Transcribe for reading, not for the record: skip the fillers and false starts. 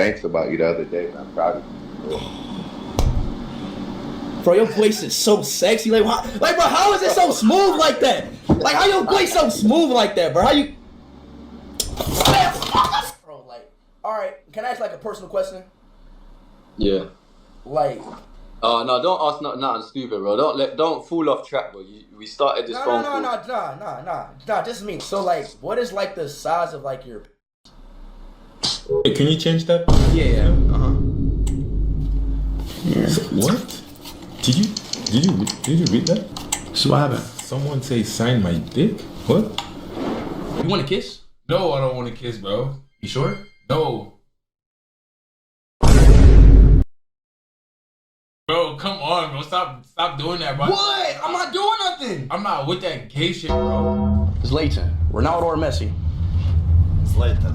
thanks about you the other day, man. I'm proud of you. Bro, your voice is so sexy. Like, bro, how is it so smooth like that? Like, how your voice so smooth like that, bro? How you? Bro, like, all right. Can I ask like a personal question? Yeah. Like. Oh no! Don't ask nothing stupid, bro. Don't fall off track, bro. We started this phone call. No. Just me. So like, what is like the size of like your? Hey, can you change that? Yeah. So, what? Did you read that? So what happened? Someone say sign my dick? What? You want to kiss? No, I don't want to kiss, bro. You sure? No. Bro, come on, bro. Stop doing that, bro. What? I'm not doing nothing. I'm not with that gay shit, bro. Zlatan, Ronaldo or Messi? Zlatan.